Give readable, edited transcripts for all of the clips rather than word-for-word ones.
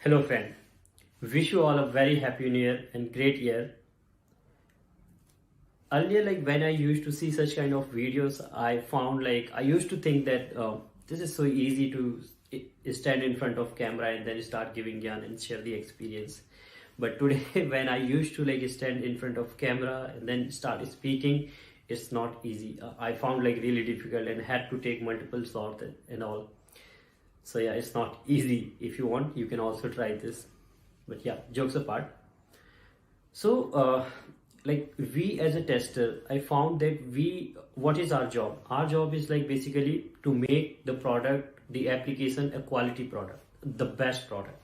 Hello, friend. Wish you all a very happy new year and great year. Earlier, like when I used to see such kind of videos, I found like I used to think that this is so easy to stand in front of camera and then start giving yarn and share the experience. But today, when I used to like stand in front of camera and then start speaking, it's not easy. I found like really difficult and had to take multiple shots and all. So yeah, it's not easy. If you want, you can also try this. But yeah, jokes apart. So, like we as a tester, I found that what is our job? Our job is like basically to make the product, the application, a quality product, the best product,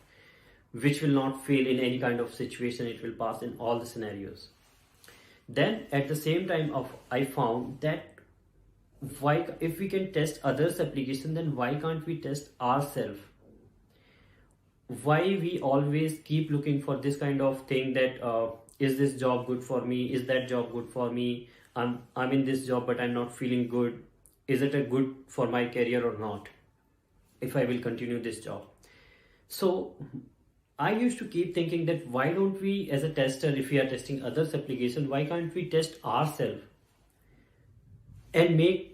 which will not fail in any kind of situation. It will pass in all the scenarios. Then at the same time, I found that why, if we can test others' application, then why can't we test ourselves? Why we always keep looking for this kind of thing that is this job good for me, is that job good for me, I'm in this job but I'm not feeling good, is it a good for my career or not, if I will continue this job. So I used to keep thinking that why don't we as a tester, if we are testing others application, why can't we test ourselves and make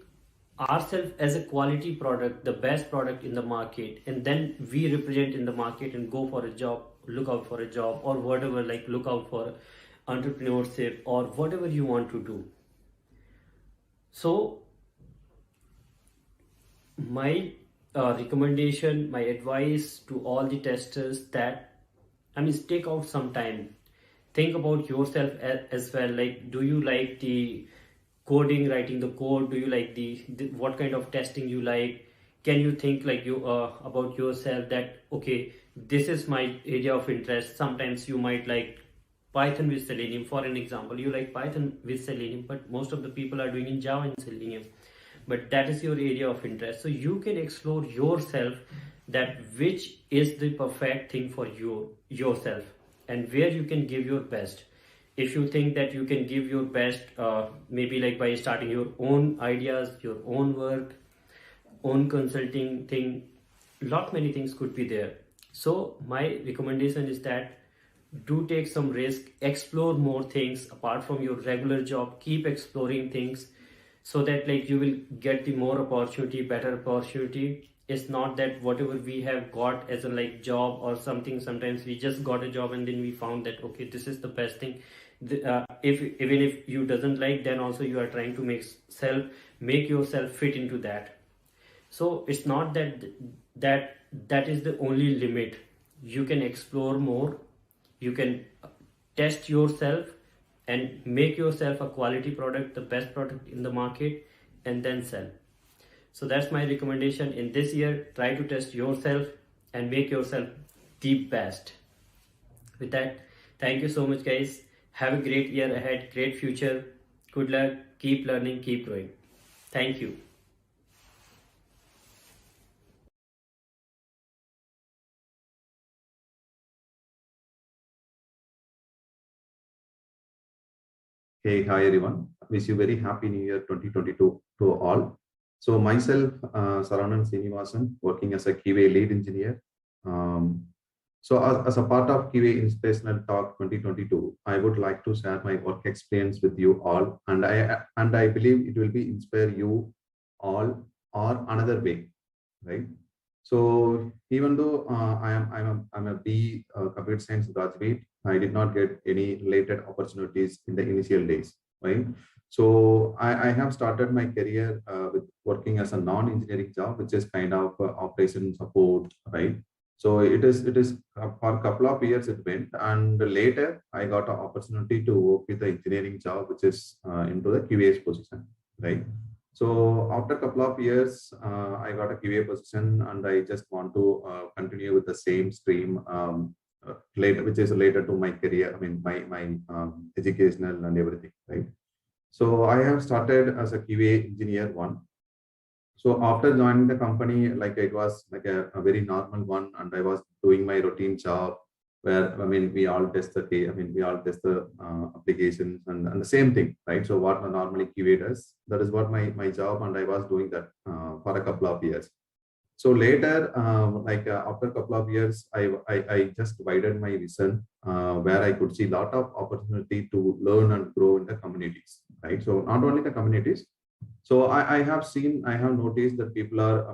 ourselves as a quality product, the best product in the market, and then we represent in the market and go for a job, look out for a job or whatever, like look out for entrepreneurship or whatever you want to do. So my recommendation, my advice to all the testers that take out some time, think about yourself as well. Like, do you like the coding, writing the code? Do you like the what kind of testing you like? Can you think like you about yourself that okay, this is my area of interest. Sometimes you might like Python with Selenium, for an example. You like Python with Selenium, but most of the people are doing in Java and Selenium. But that is your area of interest. So you can explore yourself that which is the perfect thing for yourself and where you can give your best. If you think that you can give your best, maybe like by starting your own ideas, your own work, own consulting thing, lot many things could be there. So my recommendation is that do take some risk, explore more things apart from your regular job, keep exploring things so that like you will get the more opportunity, better opportunity. It's not that whatever we have got as a like job or something, sometimes we just got a job and then we found that okay, this is the best thing. If even if you doesn't like, then also you are trying to make yourself fit into that. So it's not that is the only limit. You can explore more, you can test yourself and make yourself a quality product, the best product in the market, and then sell. So that's my recommendation in this year. Try to test yourself and make yourself the best. With that, thank you so much, guys. Have a great year ahead, great future. Good luck. Keep learning, keep growing. Thank you. Hey, hi everyone. Wish you very happy New Year 2022 to all. So myself, Saravanan Seenivasan, working as a QA lead engineer. So as a part of QA Inspirational Talk 2022, I would like to share my work experience with you all, and I believe it will be inspire you all or another way, right? So even though I'm a B computer science graduate, I did not get any related opportunities in the initial days, right? So I have started my career with working as a non-engineering job, which is kind of operation support, right? So it is for a couple of years it went, and later I got an opportunity to work with the engineering job, which is into the QA's position, right? So after a couple of years, I got a QA position, and I just want to continue with the same stream later, which is related to my career. I mean, my educational and everything, right? So I have started as a QA engineer one. So after joining the company, like it was like a very normal one, and I was doing my routine job where we all test the we all test the applications and the same thing, right? So what normally QA does, that is what my job, and I was doing that for a couple of years. So later, after a couple of years, I just widened my vision, where I could see a lot of opportunity to learn and grow in the communities, right? So not only the communities. So I have seen, I have noticed that people are,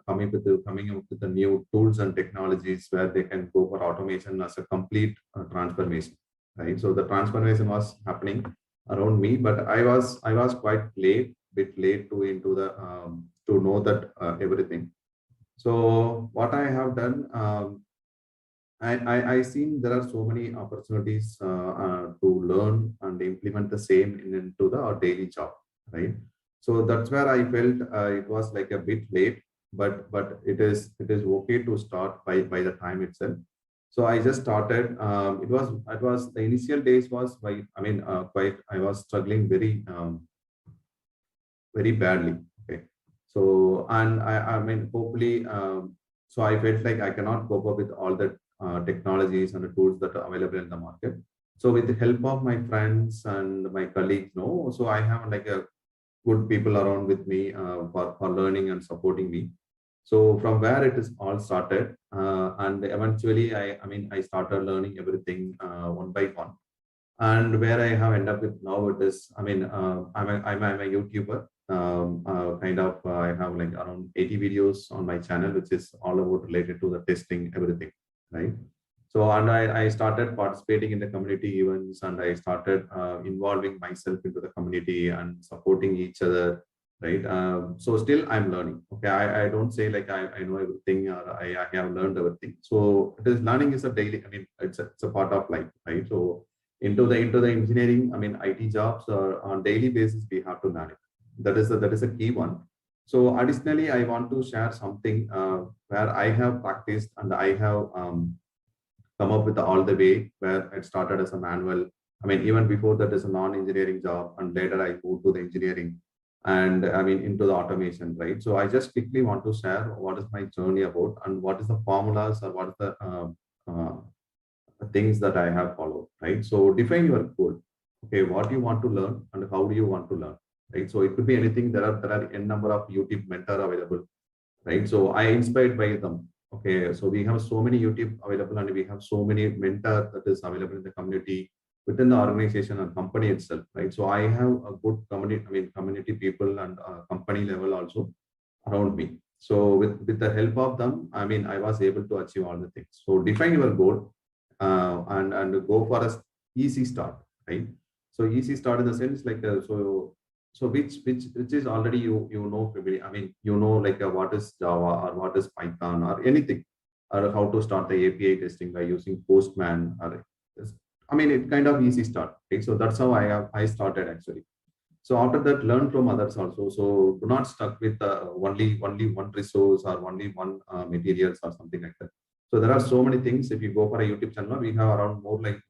coming up with the new tools and technologies where they can go for automation as a complete transformation, right? So the transformation was happening around me, but I was quite late, bit late to into the to know that everything. So what I have done, I seen there are so many opportunities to learn and implement the same into the our daily job, right? So that's where I felt it was like a bit late, but it is okay to start by the time itself. So I just started. It was the initial days was by quite I was struggling very badly. Okay. So, and hopefully, so I felt like I cannot cope up with all the technologies and the tools that are available in the market. So, with the help of my friends and my colleagues, no, so I have like a good people around with me for learning and supporting me. So from where it is all started, and eventually I started learning everything one by one, and where I have ended up with now it is, I'm a YouTuber. I have like around 80 videos on my channel, which is all about related to the testing, everything, right? So, and I started participating in the community events, and I started involving myself into the community and supporting each other, right? So still I'm learning. Okay, I don't say like I know everything or I have learned everything. So it is learning is a daily, it's a part of life, right? So into the engineering, IT jobs or on daily basis we have to learn it. That is a key one. So additionally, I want to share something where I have practiced and I have come up with all the way where it started as a manual. Even before that is a non-engineering job, and later I moved to the engineering and into the automation, right? So I just quickly want to share what is my journey about and what is the formulas or what is the things that I have followed, right? So define your goal. Okay, what you want to learn and how do you want to learn, right? So it could be anything. There are n number of YouTube mentor available, right? So I inspired by them. Okay, so we have so many YouTube available and we have so many mentor that is available in the community within the organization and company itself, right? So I have a good community, community people and company level also around me. So with the help of them, I was able to achieve all the things. So define your goal and go for a easy start, right? So easy start in the sense like so which is already you know familiar. Like what is Java or what is Python or anything, or how to start the API testing by using Postman or it kind of easy start. Okay, so that's how I started actually. So after that, learn from others also. So do not stuck with only one resource or only one materials or something like that. So there are so many things. If you go for a YouTube channel, we have around more like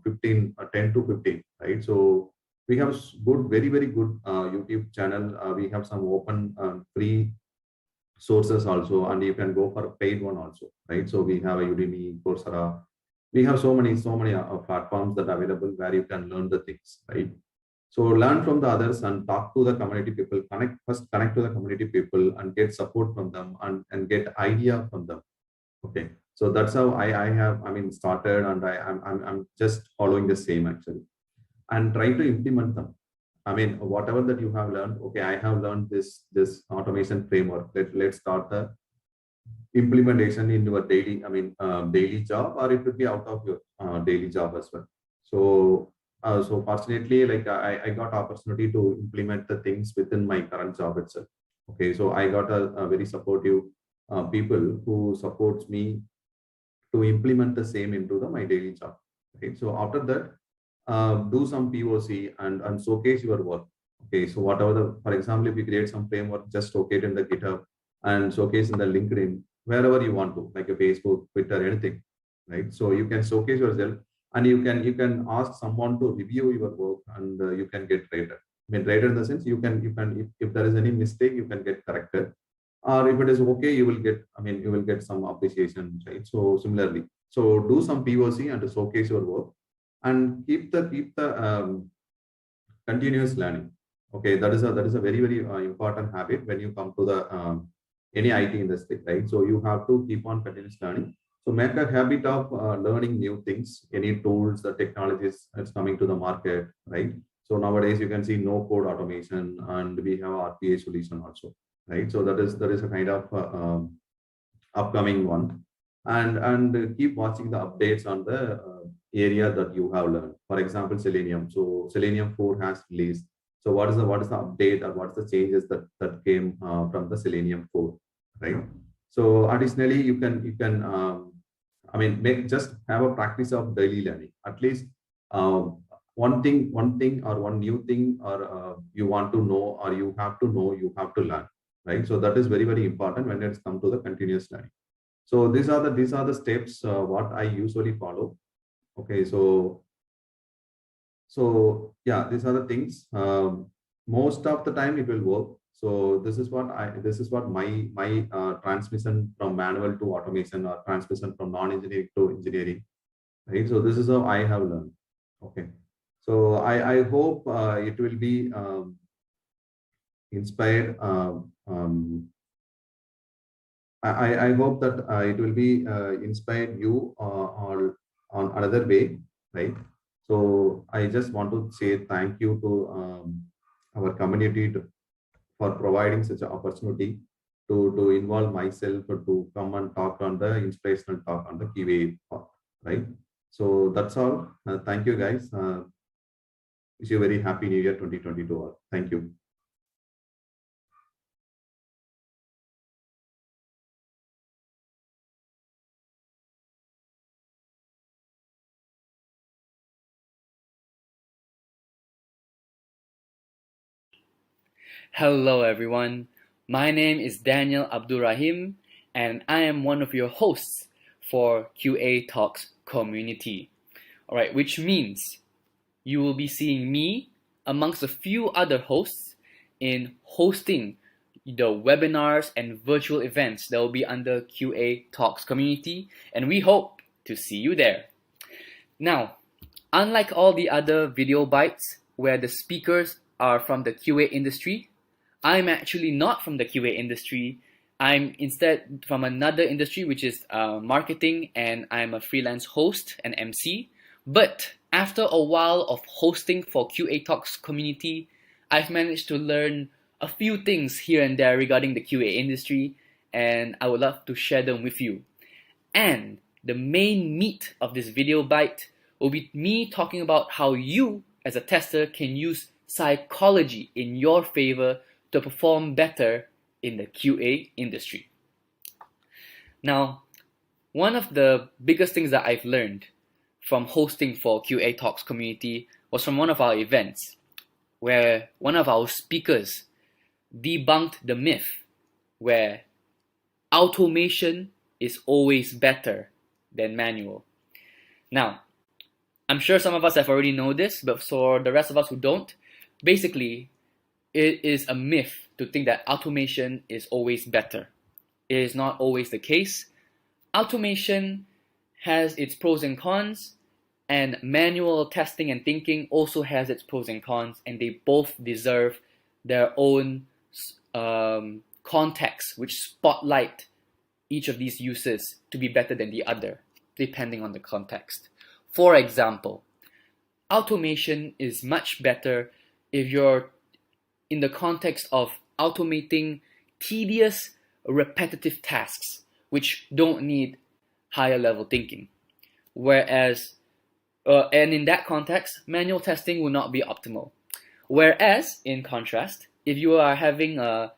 15, 10 to 15, right? So we have good, very very good YouTube channel. We have some open free sources also, and you can go for a paid one also, right? So we have a Udemy, Coursera. We have so many platforms that are available where you can learn the things, right? So learn from the others and talk to the community people. Connect to the community people and get support from them and get idea from them. Okay. So that's how I have started, and I'm just following the same actually, and try to implement them. Whatever that you have learned. Okay, I have learned this automation framework. Let's start the implementation in your daily daily job, or it would be out of your daily job as well. So fortunately, like I got opportunity to implement the things within my current job itself. Okay, so I got a very supportive people who supports me to implement the same into my daily job. Okay, so after that, do some POC and showcase your work. Okay, so whatever for example, if you create some framework, just showcase it in the GitHub and showcase in the LinkedIn, wherever you want to, like a Facebook, Twitter, anything, right? So you can showcase yourself, and you can ask someone to review your work, and you can get rated. Rated in the sense you can if there is any mistake, you can get corrected, or if it is okay, you will get some appreciation, right? So similarly, so do some POC and showcase your work, and keep the continuous learning. Okay, that is a very very important habit when you come to the any IT industry, right? So you have to keep on continuous learning. So make a habit of learning new things, any tools, the technologies that's coming to the market, right? So nowadays you can see no code automation, and we have RPA solution also, right? So that is a kind of upcoming one, and keep watching the updates on the area that you have learned. For example, Selenium. So Selenium 4 has released. So what is the update, or what's the changes that came from the Selenium 4, right? So additionally, you can I mean, just have a practice of daily learning. At least one thing or one new thing, or you want to know, or you have to know, you have to learn, right? So that is very, very important when it's come to the continuous learning. So these are the steps what I usually follow. Okay, so yeah, these are the things. Most of the time it will work. So this is what my transmission from manual to automation, or transmission from non-engineering to engineering, right? So this is how I have learned. Okay, so I hope it will be inspired. I hope that it will be inspired you on another way, right? So I just want to say thank you to our community for providing such an opportunity to involve myself, or to come and talk on the inspirational talk on the QA part, right? So that's all. Thank you, guys. Wish you a very happy New Year 2022 all. Thank you. Hello everyone, my name is Danniel Abdul Rahim, and I am one of your hosts for QA Talks community. Alright, which means you will be seeing me amongst a few other hosts in hosting the webinars and virtual events that will be under QA Talks community, and we hope to see you there. Now, unlike all the other video bites where the speakers are from the QA industry, I'm actually not from the QA industry. I'm instead from another industry, which is marketing, and I'm a freelance host and MC. But after a while of hosting for QA Talks community, I've managed to learn a few things here and there regarding the QA industry, and I would love to share them with you. And the main meat of this video bite will be me talking about how you, as a tester, can use psychology in your favor to perform better in the QA industry. Now, one of the biggest things that I've learned from hosting for QA Talks community was from one of our events, where one of our speakers debunked the myth where automation is always better than manual. Now, I'm sure some of us have already known this, but for the rest of us who don't, basically, it is a myth to think that automation is always better. It is not always the case. Automation has its pros and cons, and manual testing and thinking also has its pros and cons, and they both deserve their own context, which spotlight each of these uses to be better than the other, depending on the context. For example, automation is much better if you're in the context of automating tedious, repetitive tasks, which don't need higher level thinking. Whereas, and in that context, manual testing will not be optimal. Whereas, in contrast, if you are having a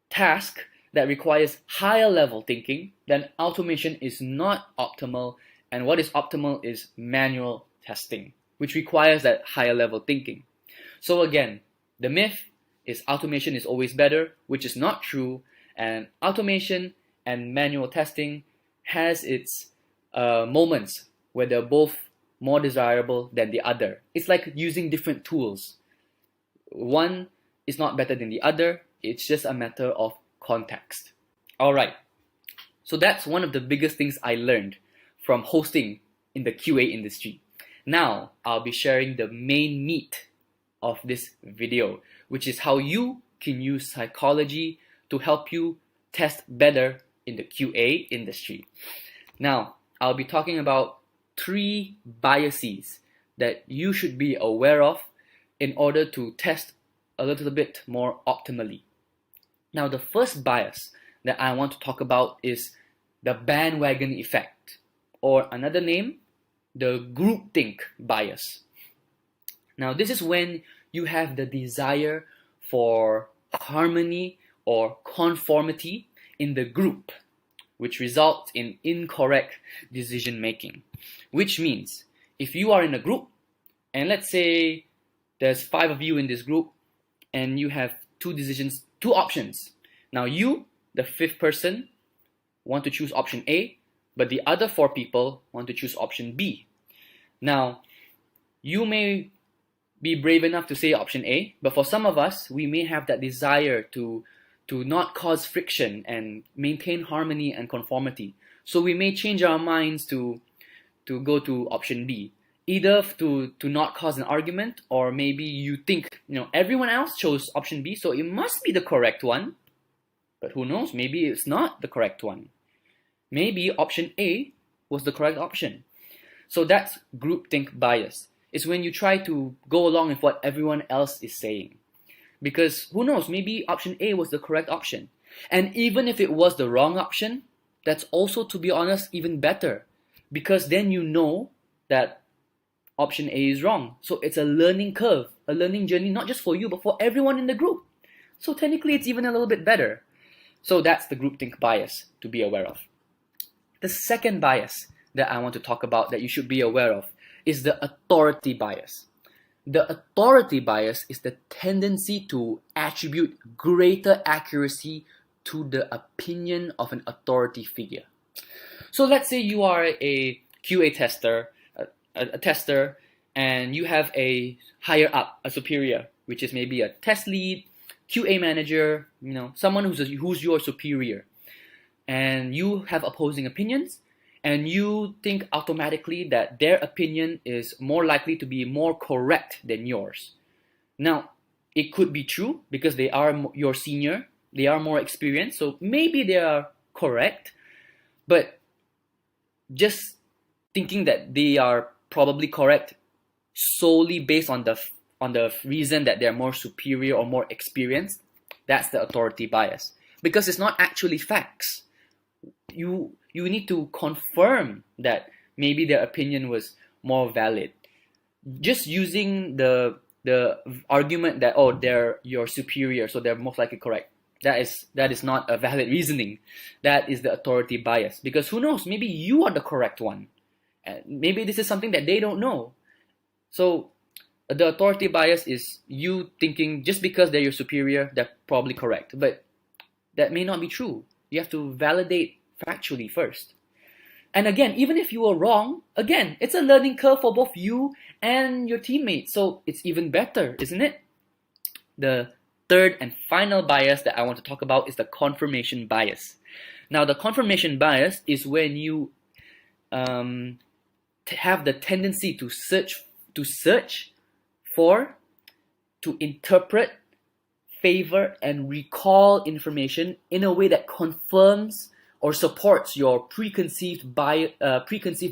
task that requires higher level thinking, then automation is not optimal, and what is optimal is manual testing, which requires that higher level thinking. So again, the myth is automation is always better, which is not true, and automation and manual testing has its moments where they're both more desirable than the other. It's like using different tools. One is not better than the other, it's just a matter of context. Alright, so that's one of the biggest things I learned from hosting in the QA industry. Now, I'll be sharing the main meat of this video, which is how you can use psychology to help you test better in the QA industry. Now, I'll be talking about 3 biases that you should be aware of in order to test a little bit more optimally. Now, the first bias that I want to talk about is the bandwagon effect, or another name, the groupthink bias. Now, this is when you have the desire for harmony or conformity in the group, which results in incorrect decision making. Which means, if you are in a group, and let's say there's 5 of you in this group, and you have 2 options. Now you, the 5th person, want to choose option A, but the other 4 people want to choose option B. Now, you may be brave enough to say option A, but for some of us, we may have that desire to not cause friction and maintain harmony and conformity. So we may change our minds to go to option B, either to not cause an argument, or maybe you think, everyone else chose option B, so it must be the correct one. But who knows, maybe it's not the correct one. Maybe option A was the correct option. So that's groupthink bias. It's when you try to go along with what everyone else is saying. Because who knows, maybe option A was the correct option. And even if it was the wrong option, that's also, to be honest, even better. Because then you know that option A is wrong. So it's a learning curve, a learning journey, not just for you, but for everyone in the group. So technically, it's even a little bit better. So that's the groupthink bias to be aware of. The second bias that I want to talk about that you should be aware of is the authority bias. The authority bias is the tendency to attribute greater accuracy to the opinion of an authority figure. So let's say you are a QA tester, a tester, and you have a higher up, a superior, which is maybe a test lead, QA manager, someone who's your superior. And you have opposing opinions, and you think automatically that their opinion is more likely to be more correct than yours. Now, it could be true because they are your senior, they are more experienced, so maybe they are correct, but just thinking that they are probably correct solely based on the reason that they're more superior or more experienced, that's the authority bias. Because it's not actually facts. You need to confirm that maybe their opinion was more valid. Just using the argument that, they're your superior, so they're most likely correct. That is not a valid reasoning. That is the authority bias. Because who knows, maybe you are the correct one. Maybe this is something that they don't know. So the authority bias is you thinking just because they're your superior, they're probably correct. But that may not be true. You have to validate factually first. And again, even if you are wrong, again, it's a learning curve for both you and your teammates. So it's even better, isn't it? The third and final bias that I want to talk about is the confirmation bias. Now, the confirmation bias is when you have the tendency to search for, to interpret, favor, and recall information in a way that confirms or supports your preconceived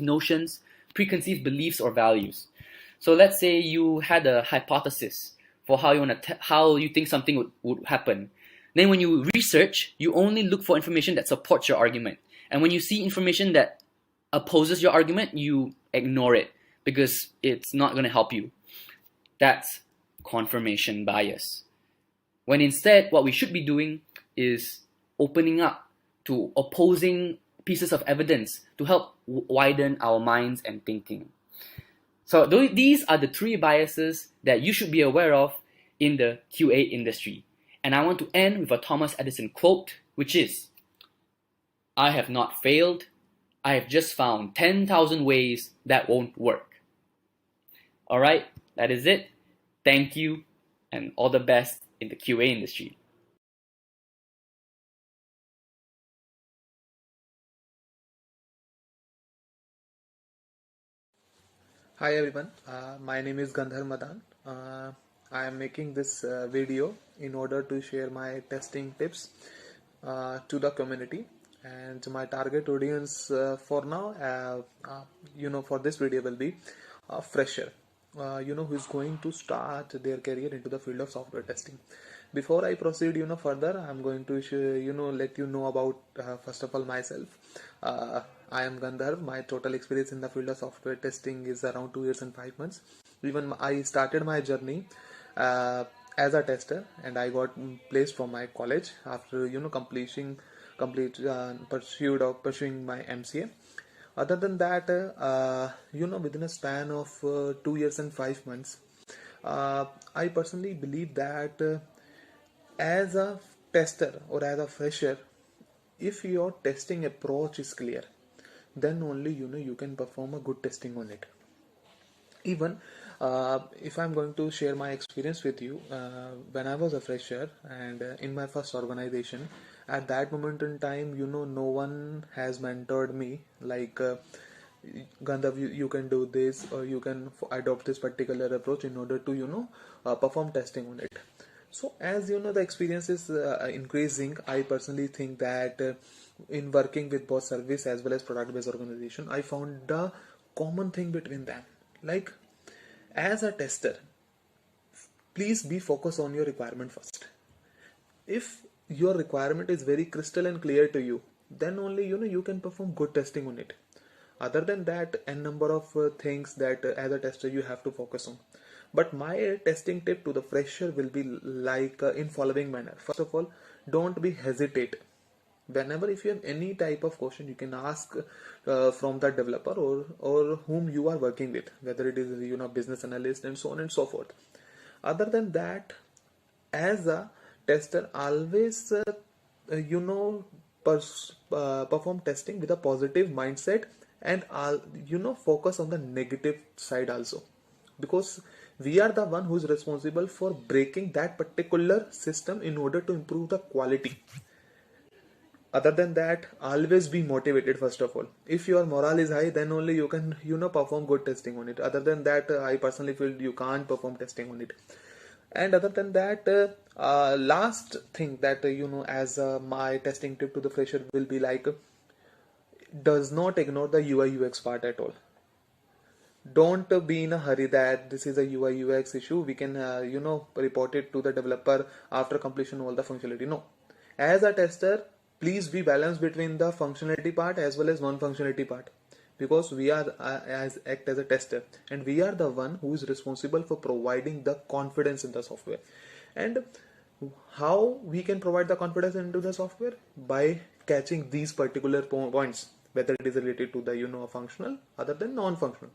notions, preconceived beliefs or values. So let's say you had a hypothesis for how you think something would happen. Then when you research, you only look for information that supports your argument. And when you see information that opposes your argument, you ignore it because it's not going to help you. That's confirmation bias. When instead, what we should be doing is opening up to opposing pieces of evidence to help widen our minds and thinking. So these are the 3 biases that you should be aware of in the QA industry. And I want to end with a Thomas Edison quote, which is, "I have not failed. I have just found 10,000 ways that won't work." All right, that is it. Thank you, and all the best in the QA industry. Hi everyone, my name is Gandharv Madan. I am making this video in order to share my testing tips to the community. And my target audience for now, for this video will be a fresher, who is going to start their career into the field of software testing. Before I proceed, further, I'm going to, let you know about, first of all, myself. I am Gandhar. My total experience in the field of software testing is around 2 years and 5 months. Even I started my journey as a tester, and I got placed from my college after pursuing my MCA. Other than that, within a span of 2 years and 5 months, I personally believe that as a tester or as a fresher, if your testing approach is clear, then only you can perform a good testing on it. Even if I'm going to share my experience with you, when I was a fresher and in my first organization, at that moment in time, no one has mentored me like, Gandhav, you can do this, or you can adopt this particular approach in order to perform testing on it. So as the experience is increasing, I personally think that in working with both service as well as product based organization, I found the common thing between them. Like, as a tester, please be focused on your requirement first. If your requirement is very crystal and clear to you, then only you can perform good testing on it. Other than that, n number of things that as a tester you have to focus on. But my testing tip to the fresher will be like in following manner. First of all, don't be hesitate. Whenever if you have any type of question, you can ask from the developer or whom you are working with, whether it is business analyst and so on and so forth. Other than that, as a tester, always perform testing with a positive mindset, and focus on the negative side also, because we are the one who is responsible for breaking that particular system in order to improve the quality. Other than that, always be motivated. First of all, if your morale is high, then only you can perform good testing on it. Other than that, I personally feel you can't perform testing on it. And other than that, last thing that as my testing tip to the fresher will be like, does not ignore the UI UX part at all. Don't be in a hurry that this is a UI UX issue, we can report it to the developer after completion of all the functionality. No, as a tester, please be balanced between the functionality part as well as non-functionality part, because we are act as a tester, and we are the one who is responsible for providing the confidence in the software. And how we can provide the confidence into the software? By catching these particular points, whether it is related to the functional other than non-functional.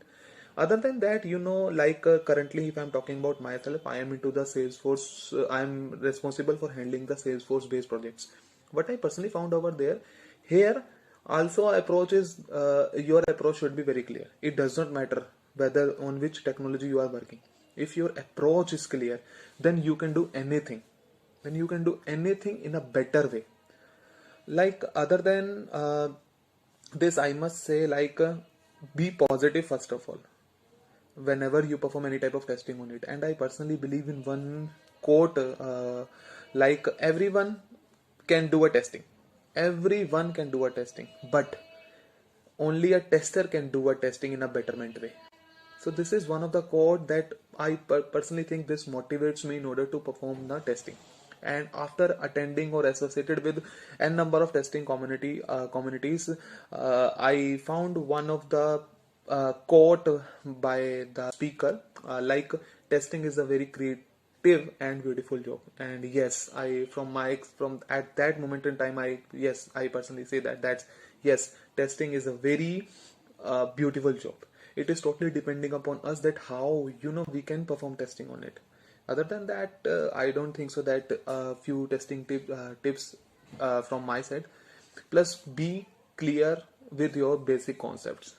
Other than that, like currently, if I'm talking about myself, I am into the Salesforce. I'm responsible for handling the Salesforce based projects. What I personally found over there, here also approach is, your approach should be very clear. It does not matter whether on which technology you are working. If your approach is clear, then you can do anything. Then you can do anything in a better way. Like, other than this, I must say, like, be positive first of all whenever you perform any type of testing on it. And I personally believe in one quote, like, everyone can do a testing. Everyone can do a testing, but only a tester can do a testing in a betterment way. So this is one of the quote that I personally think this motivates me in order to perform the testing. And after attending or associated with n number of testing communities, I found one of the quote by the speaker, like, testing is a very creative and beautiful job. And yes, from at that moment in time, I personally say that yes, testing is a very beautiful job. It is totally depending upon us that how we can perform testing on it. Other than that, I don't think so that a few testing tips from my side. Plus, be clear with your basic concepts.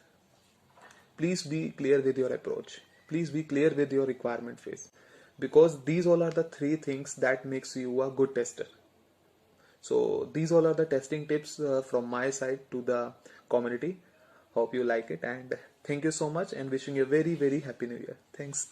Please be clear with your approach. Please be clear with your requirement phase, because these all are the three things that makes you a good tester. So these all are the testing tips from my side to the community. Hope you like it, and thank you so much, and wishing you a very, very happy new year. Thanks.